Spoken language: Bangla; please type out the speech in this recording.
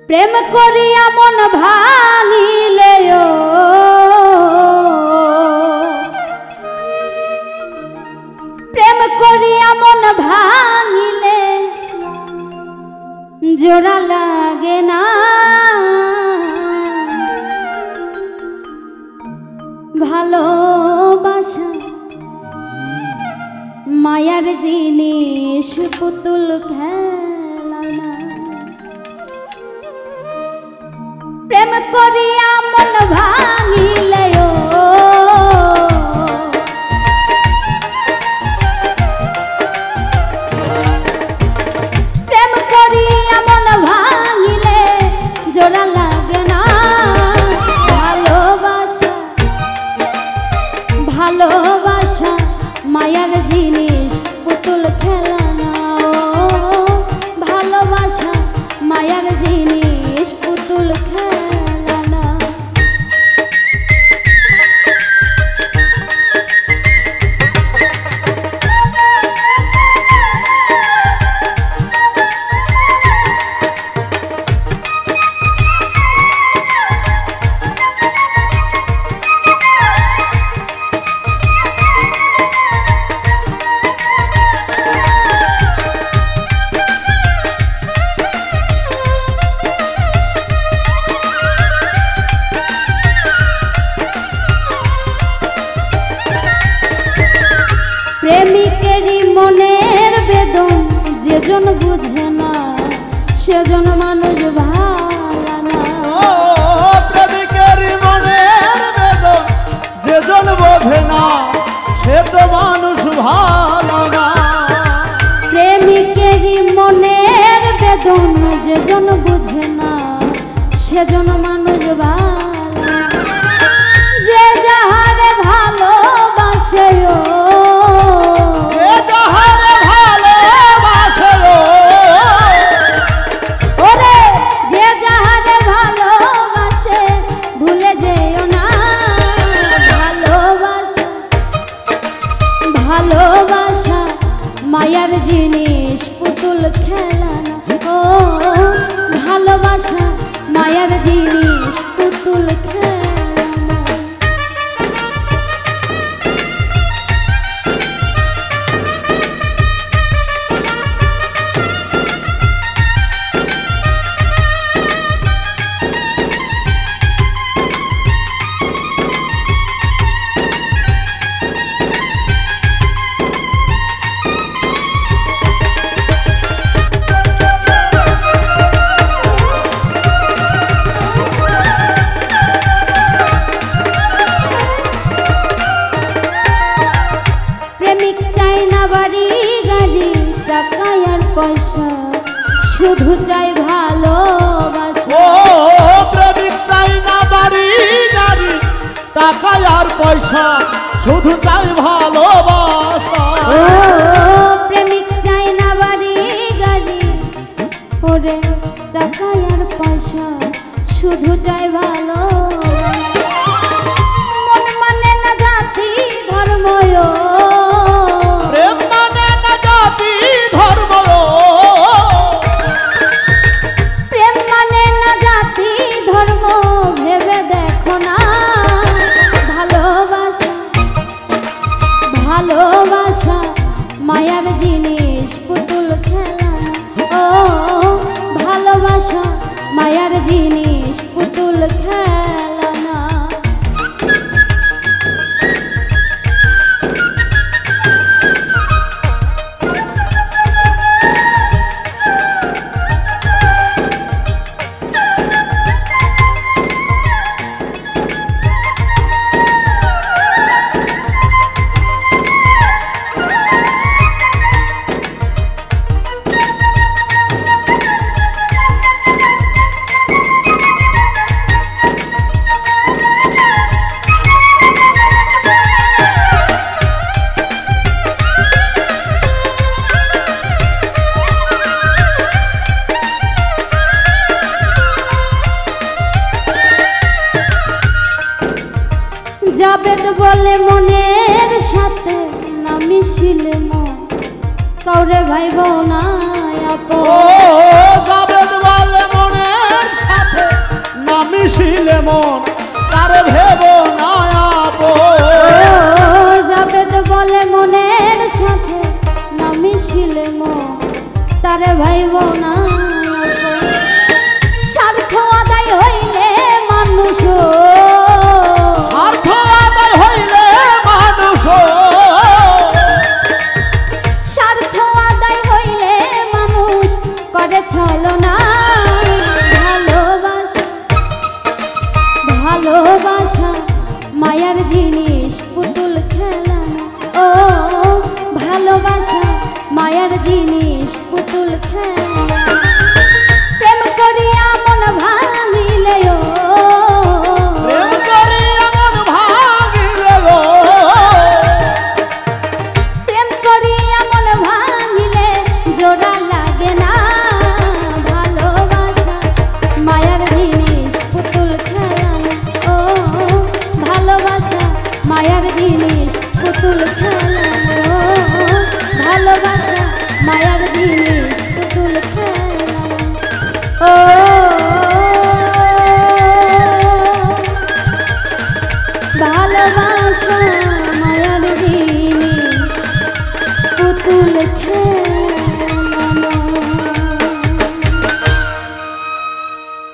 প্রেম করিয়া মন ভাঙিলে প্রেম করিয়া মন ভাঙিলে জোড়া লাগে না ভালোবাসা মায়ার জিনিস পুতুল খেলা না প্রেম করিয়া মন ভাঙিলে প্রেম করিয়া মন ভাঙিলে জোড়া লাগে না ভালোবাসা ভালোবাসা মায়ার জিনিস পুতুল খেলা না ভালোবাসা মায়ার জিনিস পুতুল খেলা না প্রেমিকেরই মনের বেদন যেজন বুঝে না সেজন মানুষ ভালো না প্রেমিকেরই মনের বেদন যেজন বোঝে না সে তো মানুষ ভালো না প্রেমিকেরই মনের বেদন যেজন বুঝে না সেজন মানুষ ভালো না যে যাহারে ভালোবাসে ভালোবাসা মায়ার জিনিস পুতুল খেলা না ও ভালোবাসা মায়ার জিনিস পুতুল খেলা না পয়সা শুধু চাই ভালোবাসা ও প্রেমিক চাই না বাড়ি গাড়ি টাকা আর পয়সা শুধু চাই ভালোবাসা ও প্রেমিক চাই না বাড়ি গাড়ি ওরে টাকা আর পয়সা শুধু চাই ভালোবাসা মন মানে না জাতি ধর্ম ভালোবাসা মায়ার জিনিস পুতুল খেলা ও ভালোবাসা মায়ার জিনিস পুতুল খেলা না जावेद बोले मनेर साथे ना मिशिले मन कौरे भाई बोना जावेद बोले मनेर জিনিস পুতুল খেলা